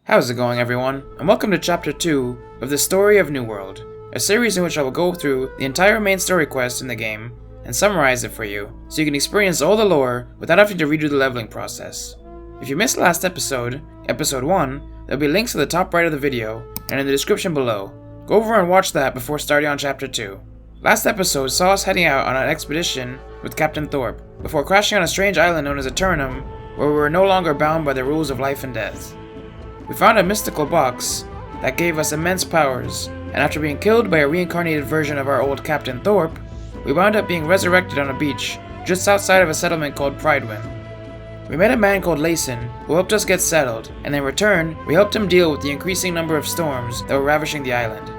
How's it going, everyone? And welcome to Chapter 2 of the Story of New World, a series in which I will go through the entire main story quest in the game and summarize it for you, so you can experience all the lore without having to redo the leveling process. If you missed last episode, Episode 1, there will be links at the top right of the video and in the description below. Go over and watch that before starting on Chapter 2. Last episode saw us heading out on an expedition with Captain Thorpe, before crashing on a strange island known as Eternum, where we were no longer bound by the rules of life and death. We found a mystical box that gave us immense powers, and after being killed by a reincarnated version of our old Captain Thorpe, we wound up being resurrected on a beach just outside of a settlement called Prydwen. We met a man called Layson who helped us get settled, and in return, we helped him deal with the increasing number of storms that were ravaging the island.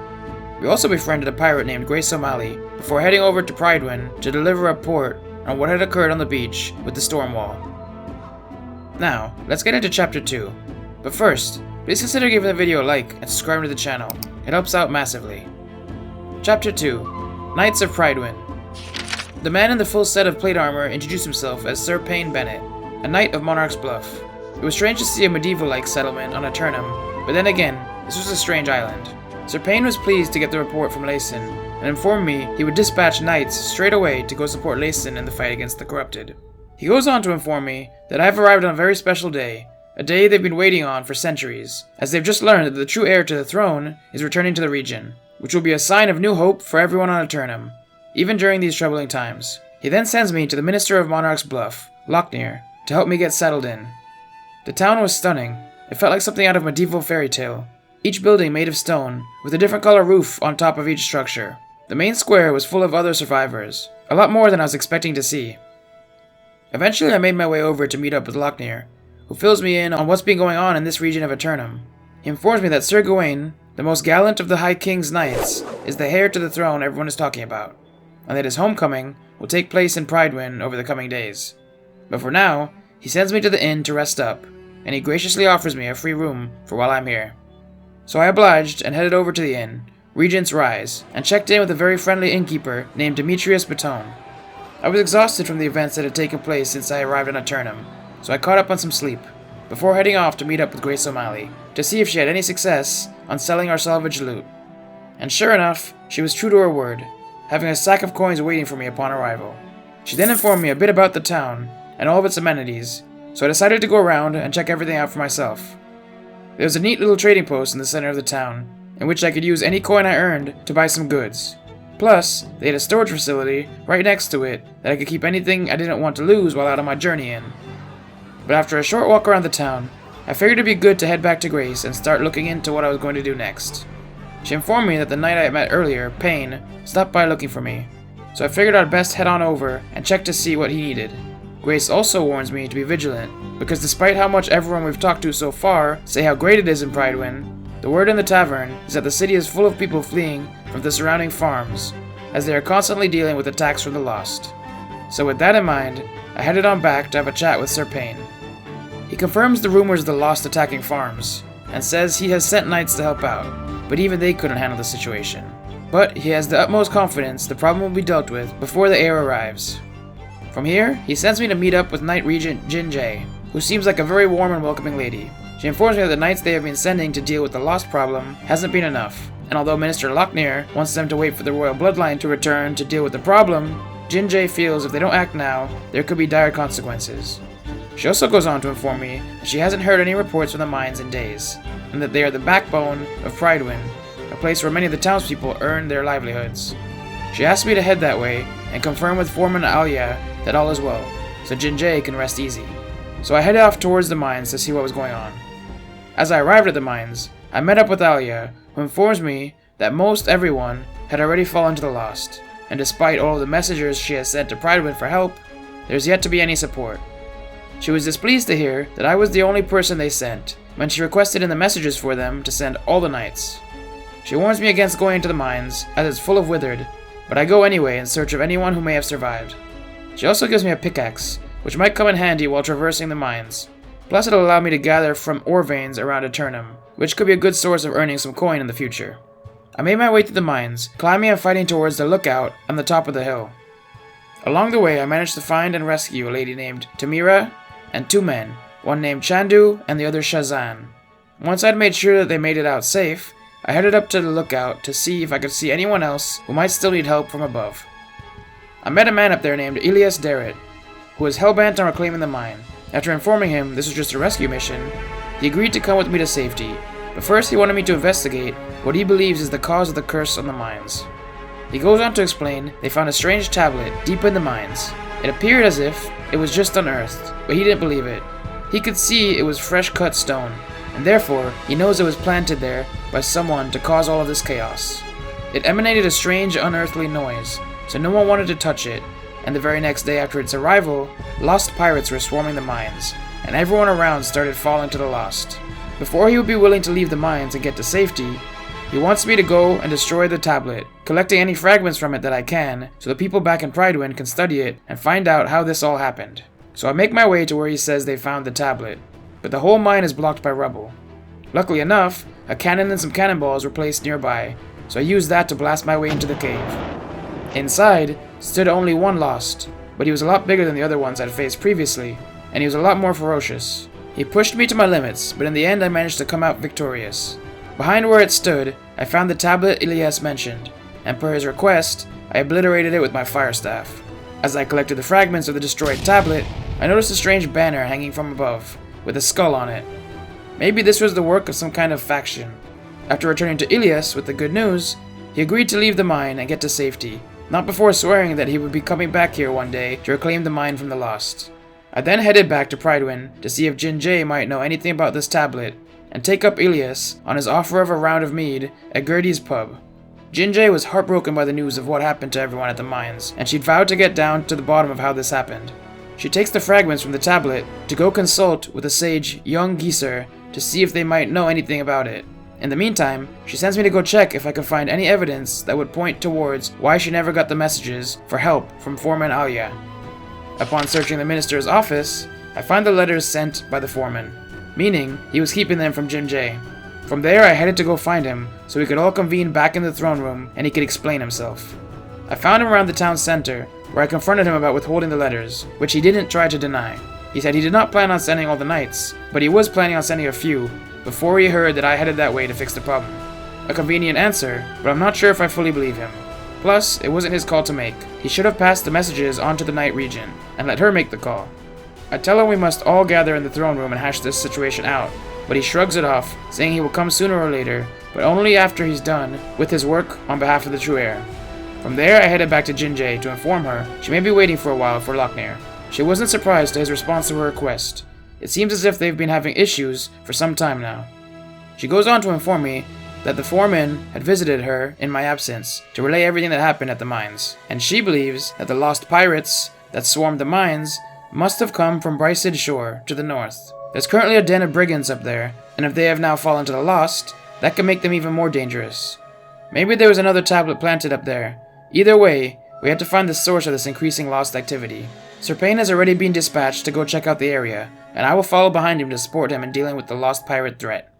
We also befriended a pirate named Grace O'Malley before heading over to Prydwen to deliver a report on what had occurred on the beach with the storm wall. Now, let's get into Chapter 2. But first, please consider giving the video a like and subscribing to the channel. It helps out massively. Chapter 2. Knights of Prydwen. The man in the full set of plate armor introduced himself as Sir Payne Bennett, a knight of Monarch's Bluff. It was strange to see a medieval-like settlement on Eternum, but then again, this was a strange island. Sir Payne was pleased to get the report from Layson, and informed me he would dispatch knights straight away to go support Layson in the fight against the corrupted. He goes on to inform me that I have arrived on a very special day, a day they've been waiting on for centuries, as they've just learned that the true heir to the throne is returning to the region, which will be a sign of new hope for everyone on Eternum, even during these troubling times. He then sends me to the Minister of Monarch's Bluff, Locknear, to help me get settled in. The town was stunning. It felt like something out of medieval fairy tale. Each building made of stone, with a different color roof on top of each structure. The main square was full of other survivors, a lot more than I was expecting to see. Eventually I made my way over to meet up with Locknear, who fills me in on what's been going on in this region of Eternum. He informs me that Sir Gawain, the most gallant of the High King's knights, is the heir to the throne everyone is talking about, and that his homecoming will take place in Prydwen over the coming days. But for now, he sends me to the inn to rest up, and he graciously offers me a free room for while I'm here. So I obliged and headed over to the inn, Regent's Rise, and checked in with a very friendly innkeeper named Demetrius Batone. I was exhausted from the events that had taken place since I arrived on Eternum, so I caught up on some sleep, before heading off to meet up with Grace O'Malley, to see if she had any success on selling our salvaged loot. And sure enough, she was true to her word, having a sack of coins waiting for me upon arrival. She then informed me a bit about the town, and all of its amenities, so I decided to go around and check everything out for myself. There was a neat little trading post in the center of the town, in which I could use any coin I earned to buy some goods. Plus, they had a storage facility right next to it that I could keep anything I didn't want to lose while out on my journey in. But after a short walk around the town, I figured it'd be good to head back to Grace and start looking into what I was going to do next. She informed me that the knight I met earlier, Payne, stopped by looking for me, so I figured I'd best head on over and check to see what he needed. Grace also warns me to be vigilant, because despite how much everyone we've talked to so far say how great it is in Prydwen, the word in the tavern is that the city is full of people fleeing from the surrounding farms, as they are constantly dealing with attacks from the Lost. So with that in mind, I headed on back to have a chat with Sir Payne. He confirms the rumors of the Lost attacking farms, and says he has sent knights to help out, but even they couldn't handle the situation. But he has the utmost confidence the problem will be dealt with before the heir arrives. From here, he sends me to meet up with Knight Regent Jinjay, who seems like a very warm and welcoming lady. She informs me that the knights they have been sending to deal with the Lost problem hasn't been enough, and although Minister Locknear wants them to wait for the royal bloodline to return to deal with the problem, Jinjay feels if they don't act now, there could be dire consequences. She also goes on to inform me that she hasn't heard any reports from the mines in days, and that they are the backbone of Prydwen, a place where many of the townspeople earn their livelihoods. She asked me to head that way and confirm with Foreman Alia that all is well, so Jinjay can rest easy. So I headed off towards the mines to see what was going on. As I arrived at the mines, I met up with Alia, who informs me that most everyone had already fallen to the Lost, and despite all of the messengers she has sent to Prydwen for help, there's yet to be any support. She was displeased to hear that I was the only person they sent, when she requested in the messages for them to send all the knights. She warns me against going into the mines, as it's full of withered, but I go anyway in search of anyone who may have survived. She also gives me a pickaxe, which might come in handy while traversing the mines. Plus it'll allow me to gather from ore veins around Eternum, which could be a good source of earning some coin in the future. I made my way to the mines, climbing and fighting towards the lookout on the top of the hill. Along the way I managed to find and rescue a lady named Tamira and two men, one named Chandu and the other Shazan. Once I'd made sure that they made it out safe, I headed up to the lookout to see if I could see anyone else who might still need help from above. I met a man up there named Elias Darrett, who was hellbent on reclaiming the mine. After informing him this was just a rescue mission, he agreed to come with me to safety, but first he wanted me to investigate what he believes is the cause of the curse on the mines. He goes on to explain they found a strange tablet deep in the mines. It appeared as if it was just unearthed, but he didn't believe it. He could see it was fresh cut stone, and therefore he knows it was planted there by someone to cause all of this chaos. It emanated a strange unearthly noise, so no one wanted to touch it, and the very next day after its arrival, lost pirates were swarming the mines, and everyone around started falling to the lost. Before he would be willing to leave the mines and get to safety, he wants me to go and destroy the tablet, collecting any fragments from it that I can, so the people back in Prydwen can study it and find out how this all happened. So I make my way to where he says they found the tablet, but the whole mine is blocked by rubble. Luckily enough, a cannon and some cannonballs were placed nearby, so I used that to blast my way into the cave. Inside stood only one lost, but he was a lot bigger than the other ones I'd faced previously, and he was a lot more ferocious. He pushed me to my limits, but in the end I managed to come out victorious. Behind where it stood, I found the tablet Elias mentioned, and per his request, I obliterated it with my fire staff. As I collected the fragments of the destroyed tablet, I noticed a strange banner hanging from above, with a skull on it. Maybe this was the work of some kind of faction. After returning to Elias with the good news, he agreed to leave the mine and get to safety, not before swearing that he would be coming back here one day to reclaim the mine from the lost. I then headed back to Prydwen to see if Jinjay might know anything about this tablet, and take up Elias on his offer of a round of mead at Gertie's pub. Jinjay was heartbroken by the news of what happened to everyone at the mines, and she'd vowed to get down to the bottom of how this happened. She takes the fragments from the tablet to go consult with the sage young Geeser to see if they might know anything about it. In the meantime, she sends me to go check if I can find any evidence that would point towards why she never got the messages for help from Foreman Alya. Upon searching the minister's office, I find the letters sent by the foreman, meaning he was keeping them from Jinjay. From there, I headed to go find him so we could all convene back in the throne room and he could explain himself. I found him around the town center, where I confronted him about withholding the letters, which he didn't try to deny. He said he did not plan on sending all the knights, but he was planning on sending a few before he heard that I headed that way to fix the problem. A convenient answer, but I'm not sure if I fully believe him. Plus, it wasn't his call to make. He should have passed the messages on to the Night Regent, and let her make the call. I tell him we must all gather in the throne room and hash this situation out, but he shrugs it off, saying he will come sooner or later, but only after he's done with his work on behalf of the true heir. From there, I headed back to Jinjay to inform her she may be waiting for a while for Lochner. She wasn't surprised to his response to her request. It seems as if they've been having issues for some time now. She goes on to inform me that the foreman had visited her in my absence to relay everything that happened at the mines, and she believes that the lost pirates that swarmed the mines must have come from Bryce's shore to the north. There's currently a den of brigands up there, and if they have now fallen to the lost, that could make them even more dangerous. Maybe there was another tablet planted up there. Either way, we have to find the source of this increasing lost activity. Sir Payne has already been dispatched to go check out the area, and I will follow behind him to support him in dealing with the lost pirate threat.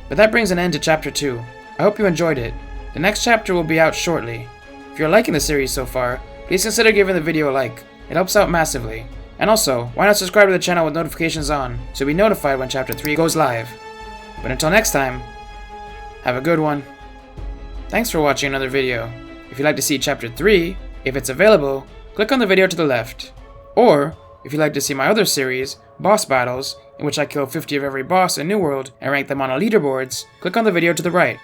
But that brings an end to Chapter 2. I hope you enjoyed it. The next chapter will be out shortly. If you're liking the series so far, please consider giving the video a like. It helps out massively. And also, why not subscribe to the channel with notifications on, so you'll be notified when Chapter 3 goes live. But until next time, have a good one. Thanks for watching another video. If you'd like to see Chapter 3, if it's available, click on the video to the left. Or, if you'd like to see my other series, Boss Battles, in which I kill 50 of every boss in New World and rank them on a leaderboards, click on the video to the right.